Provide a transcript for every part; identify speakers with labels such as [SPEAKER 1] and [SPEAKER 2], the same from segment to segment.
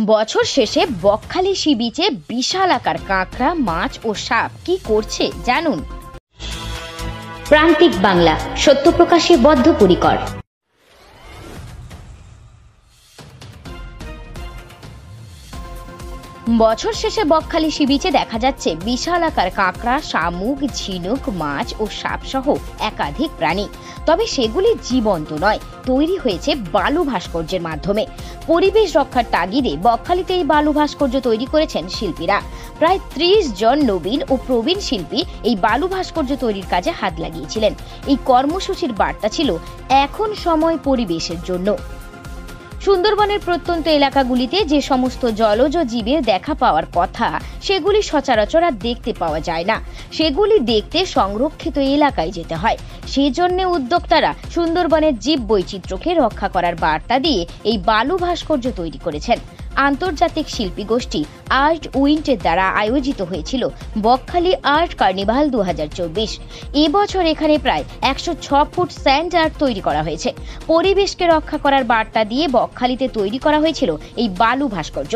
[SPEAKER 1] বছর শেষে বকখালি সি বিচে বিশাল আকার কাঁকড়া, মাছ ও সাপ কি করছে জানুন।
[SPEAKER 2] প্রান্তিক বাংলা, সত্য প্রকাশে বদ্ধপরিকর।
[SPEAKER 1] বছর শেষে বকখালি সি বিচে দেখা যাচ্ছে বিশাল আকার কাঁকড়া, শামুক, ঝিনুক, মাছ ও সাপ সহ একাধিক প্রাণী। তবে সেগুলি জীবন্ত নয়, তৈরি হয়েছে বালু ভাস্কর্যের মাধ্যমে। পরিবেশ রক্ষার তাগিদে বকখালিতে এই বালু ভাস্কর্য তৈরি করেছেন শিল্পীরা। প্রায় 30 জন নবীন ও প্রবীণ শিল্পী এই বালু ভাস্কর্য তৈরির কাজে হাত লাগিয়েছিলেন। এই কর্মসূচির বার্তা ছিল এখন সময় পরিবেশের জন্য। সুন্দরবনের প্রত্যন্ত এলাকাগুলিতে যে সমস্ত জলজ জীবের দেখা পাওয়ার কথা সেগুলি সচরাচর আর দেখতে পাওয়া যায় না। সেগুলি দেখতে সংরক্ষিত এলাকায় যেতে হয়। সেজন্য উদ্যোক্তারা সুন্দরবনের জীব বৈচিত্র্যকে রক্ষা করার বার্তা দিয়ে এই বালু ভাস্কর্য তৈরি করেছেন। আন্তর্জাতিক শিল্পী গোষ্ঠী আর্ট উইন্টের দ্বারা আয়োজিত হয়েছিল বকখালি আর্ট কার্নিভাল 2024। এবছর এখানে প্রায় 106 ফুট স্যান্ড আর্ট তৈরি করা হয়েছে। পরিবেশকে রক্ষা করার বার্তা দিয়ে বকখালিতে তৈরি করা হয়েছিল এই বালু ভাস্কর্য।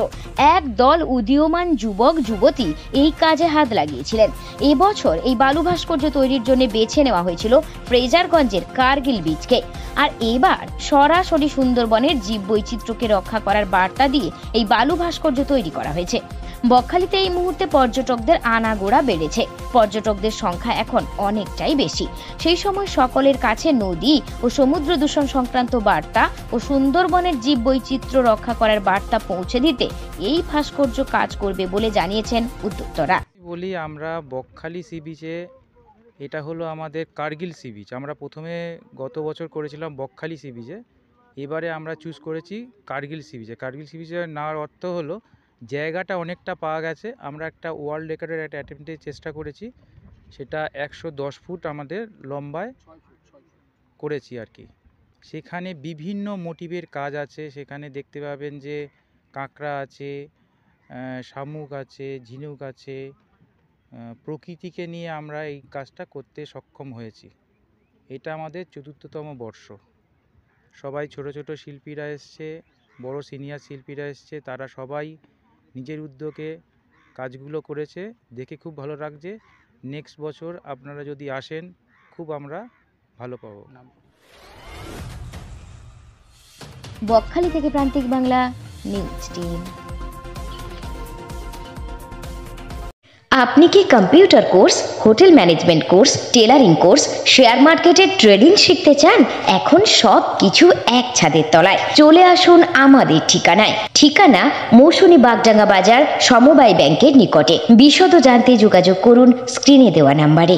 [SPEAKER 1] এক দল উদীয়মান যুবক যুবতী এই কাজে হাত লাগিয়েছিলেন। এবছর এই বালু ভাস্কর্য তৈরির জন্য বেছে নেওয়া হয়েছিল ফ্রেজারগঞ্জের কার্গিল বিচকে। আর এবার সরাসরি সুন্দরবনের জীব বৈচিত্র্যকে রক্ষা করার বার্তা দিয়ে এই বালু ভাস্কর্য তৈরি করা হয়েছে। বকখালিতে এই মুহূর্তে পর্যটকদের আনাগোড়া বেড়েছে। পর্যটকদের সংখ্যা এখন অনেকটাই বেশি। সেই সময় সকলের কাছে নদী ও সমুদ্র দূষণ সংক্রান্ত বার্তা ও সুন্দরবনের জীব বৈচিত্র্য রক্ষা করার বার্তা পৌঁছে দিতে এই ভাস্কর্য কাজ করবে বলে জানিয়েছেন উদ্যোক্তারা।
[SPEAKER 3] বলি আমরা বকখালি সি বিচে, এটা হলো আমাদের কার্গিল সি বিচ। আমরা প্রথমে গত বছর করেছিলাম বকখালি সি বিচে, এবারে আমরা চুজ করেছি কার্গিল সি বিচে। কার্গিল সি বিচে নেওয়ার অর্থ হলো জায়গাটা অনেকটা পাওয়া গেছে। আমরা একটা ওয়ার্ল্ড রেকর্ডের একটা অ্যাটেম্পটের চেষ্টা করেছি, সেটা 110 ফুট আমাদের লম্বায় করেছি আর কি। সেখানে বিভিন্ন মোটিভের কাজ আছে। সেখানে দেখতে পাবেন যে কাঁকড়া আছে, শামুক আছে, ঝিনুক আছে। প্রকৃতিকে নিয়ে আমরা এই কাজটা করতে সক্ষম হয়েছি। এটা আমাদের 4র্থতম বর্ষ। সবাই ছোট ছোট শিল্পীরা এসছে, বড় সিনিয়র শিল্পীরা এসছে, তারা সবাই নিজের উদ্যোগে কাজগুলো করেছে। দেখে খুব ভালো লাগছে। নেক্সট বছর আপনারা যদি আসেন, খুব আমরা ভালো পাবো।
[SPEAKER 1] বকখালি থেকে প্রান্তিক বাংলা নিউজ টিম।
[SPEAKER 2] আপনি কি computer course, hotel management course, tailoring course, share মার্কেটের ট্রেডিং শিখতে চান? এখন সব কিছু এক ছাদের তলায়। চলে আসুন আমাদের ঠিকানায়। ঠিকানা মৌসুমী বাগডাঙ্গা বাজার, সমবায় ব্যাংকের নিকটে। বিশদ জানতে যোগাযোগ করুন স্ক্রিনে দেওয়া নাম্বারে।